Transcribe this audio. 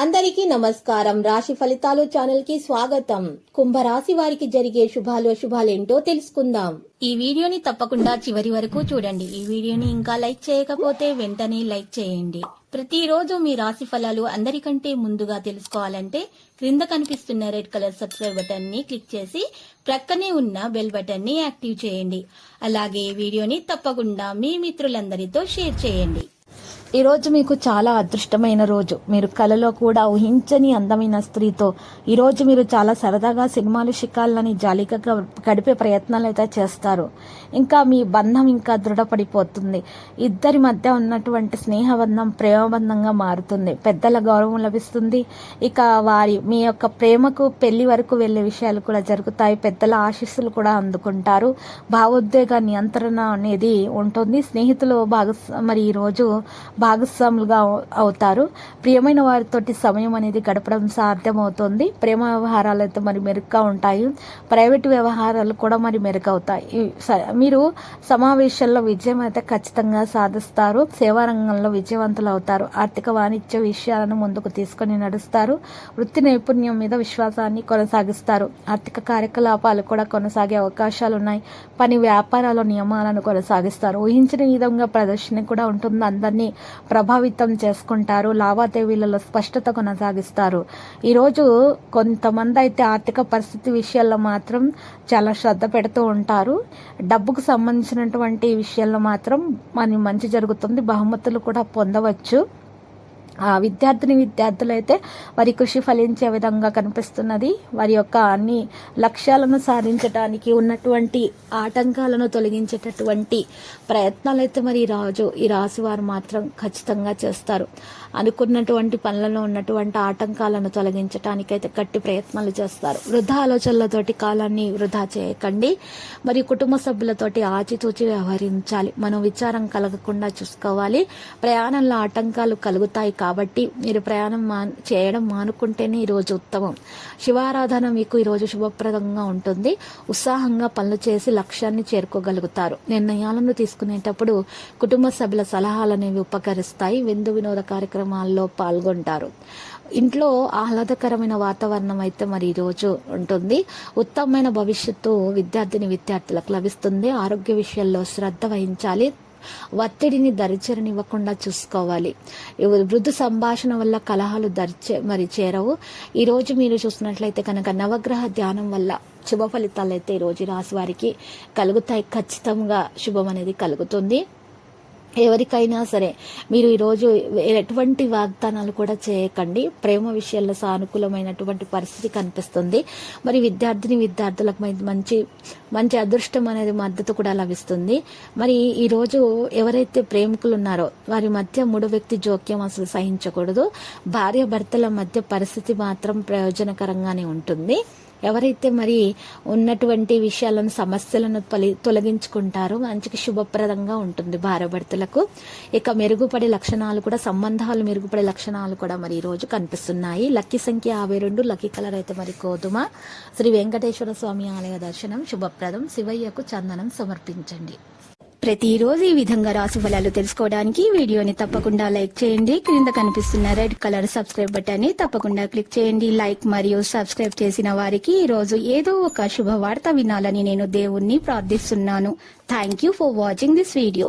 అందరికీ నమస్కారం. రాశి ఫలితాలు ఛానల్ కి స్వాగతం. కుంభరాశి వారికి జరిగే శుభాలేంటో తెలుసుకుందాం. ఈ వీడియోని తప్పకుండా చివరి వరకు చూడండి. ఈ వీడియోని ఇంకా లైక్ చేయకపోతే వెంటనే లైక్ చేయండి. ప్రతిరోజు మీ రాశి ఫలాలు అందరికంటే ముందుగా తెలుసుకోవాలంటే క్రింద కనిపిస్తున్న రెడ్ కలర్ సబ్స్క్రైబ్ బటన్ ని క్లిక్ చేసి ప్రక్కనే ఉన్న బెల్ బటన్ ని యాక్టివ్ చేయండి. అలాగే ఈ వీడియోని తప్పకుండా మీ మిత్రులందరితో షేర్ చేయండి. ఈ రోజు మీకు చాలా అదృష్టమైన రోజు. మీరు కలలో కూడా ఊహించని అందమైన స్త్రీతో ఈరోజు మీరు చాలా సరదాగా సినిమాలు షికార్లని జాలీగా గడిపే ప్రయత్నాలు అయితే చేస్తారు. ఇంకా మీ బంధం ఇంకా దృఢపడిపోతుంది. ఇద్దరి మధ్య ఉన్నటువంటి స్నేహబంధం ప్రేమబంధంగా మారుతుంది. పెద్దల గౌరవం లభిస్తుంది. ఇక మీ యొక్క ప్రేమకు పెళ్లి వరకు వెళ్లే విషయాలు కూడా జరుగుతాయి. పెద్దల ఆశీస్సులు కూడా అందుకుంటారు. భావోద్వేగ నియంత్రణ అనేది ఉంటుంది. స్నేహితులు మరి ఈరోజు భాగస్వాములుగా అవుతారు. ప్రియమైన వారితోటి సమయం అనేది గడపడం సాధ్యమవుతుంది. ప్రేమ వ్యవహారాలు అయితే మరి మెరుగ్గా ఉంటాయి. ప్రైవేటు వ్యవహారాలు కూడా మరి మెరుగవుతాయి. మీరు సమావేశాల్లో విజయం అయితే ఖచ్చితంగా సాధిస్తారు. సేవా రంగంలో విజయవంతులు అవుతారు. ఆర్థిక వాణిజ్య విషయాలను ముందుకు తీసుకొని నడుస్తారు. వృత్తి నైపుణ్యం మీద విశ్వాసాన్ని కొనసాగిస్తారు. ఆర్థిక కార్యకలాపాలు కూడా కొనసాగే అవకాశాలు ఉన్నాయి. పని వ్యాపారాల నియమాలను కొనసాగిస్తారు. ఊహించిన విధంగా ప్రదర్శన కూడా ఉంటుంది. అందరినీ ప్రభావితం చేసుకుంటారు. లావాదేవీలలో స్పష్టత కొనసాగిస్తారు. ఈరోజు కొంతమంది అయితే ఆర్థిక పరిస్థితి విషయాల్లో మాత్రం చాలా శ్రద్ధ పెడుతూ ఉంటారు. డబ్బుకు సంబంధించినటువంటి విషయాల్లో మాత్రం మంచి జరుగుతుంది. బహుమతులు కూడా పొందవచ్చు. విద్యార్థులు అయితే వారి కృషి ఫలించే విధంగా కనిపిస్తున్నది. వారి యొక్క అన్ని లక్ష్యాలను సాధించడానికి ఉన్నటువంటి ఆటంకాలను తొలగించేటటువంటి ప్రయత్నాలు అయితే మరి ఈ రాశి వారు మాత్రం ఖచ్చితంగా చేస్తారు. అనుకున్నటువంటి పనులలో ఉన్నటువంటి ఆటంకాలను తొలగించడానికి అయితే గట్టి ప్రయత్నాలు చేస్తారు. వృధా ఆలోచనలతోటి కాలాన్ని వృధా చేయకండి. మరియు కుటుంబ సభ్యులతోటి ఆచితూచి వ్యవహరించాలి. మనం విచారం కలగకుండా చూసుకోవాలి. ప్రయాణంలో ఆటంకాలు కలుగుతాయి కాబట్టి మీరు ప్రయాణం చేయడం మానుకుంటేనే ఈరోజు ఉత్తమం. శివారాధన మీకు ఈరోజు శుభప్రదంగా ఉంటుంది. ఉత్సాహంగా పనులు చేసి లక్ష్యాన్ని చేరుకోగలుగుతారు. నిర్ణయాలను తీసుకునేటప్పుడు కుటుంబ సభ్యుల సలహాలు అనేవి ఉపకరిస్తాయి. విందు వినోద కార్యక్రమాల్లో పాల్గొంటారు. ఇంట్లో ఆహ్లాదకరమైన వాతావరణం అయితే మరి ఈరోజు ఉంటుంది. ఉత్తమమైన భవిష్యత్తు విద్యార్థులకు లభిస్తుంది. ఆరోగ్య విషయాల్లో శ్రద్ధ వహించాలి. ఒత్తిడిని దరిచేరనివ్వకుండా చూసుకోవాలి. మృదు సంభాషణ వల్ల కలహాలు చేరవు. ఈరోజు మీరు చూసినట్లయితే కనుక నవగ్రహ ధ్యానం వల్ల శుభ ఫలితాలు అయితే ఈరోజు రాశి వారికి కలుగుతాయి. ఖచ్చితంగా శుభం అనేది కలుగుతుంది. ఎవరికైనా సరే మీరు ఈరోజు ఎటువంటి వాగ్దానాలు కూడా చేయకండి. ప్రేమ విషయాల్లో సానుకూలమైనటువంటి పరిస్థితి కనిపిస్తుంది. మరి విద్యార్థులకు మంచి అదృష్టం అనేది మద్దతు కూడా లభిస్తుంది. మరి ఈరోజు ఎవరైతే ప్రేమికులు ఉన్నారో వారి మధ్య మూడో వ్యక్తి జోక్యం అసలు సహించకూడదు. భార్య భర్తల మధ్య పరిస్థితి మాత్రం ప్రయోజనకరంగానే ఉంటుంది. ఎవరైతే మరి ఉన్నటువంటి విషయాలను సమస్యలను తొలగించుకుంటారో మంచికి శుభప్రదంగా ఉంటుంది భార్యాభర్తలకు. ఇక సంబంధాలు మెరుగుపడే లక్షణాలు కూడా మరి ఈ రోజు కనిపిస్తున్నాయి. లక్కీ సంఖ్య 52, లక్కీ కలర్ అయితే మరి గోధుమ. శ్రీ వెంకటేశ్వర స్వామి ఆలయ దర్శనం శుభప్రదం. శివయ్యకు చందనం సమర్పించండి. ప్రతిరోజు ఈ విధంగా రాశి ఫలాలు తెలుసుకోవడానికి వీడియోని తప్పకుండా లైక్ చేయండి. క్రింద కనిపిస్తున్న రెడ్ కలర్ సబ్స్క్రైబ్ బటన్ ని తప్పకుండా క్లిక్ చేయండి. లైక్ మరియు సబ్స్క్రైబ్ చేసిన వారికి ఈ రోజు ఏదో ఒక శుభవార్త వినాలని నేను దేవుణ్ణి ప్రార్థిస్తున్నాను. Thank you for watching this video.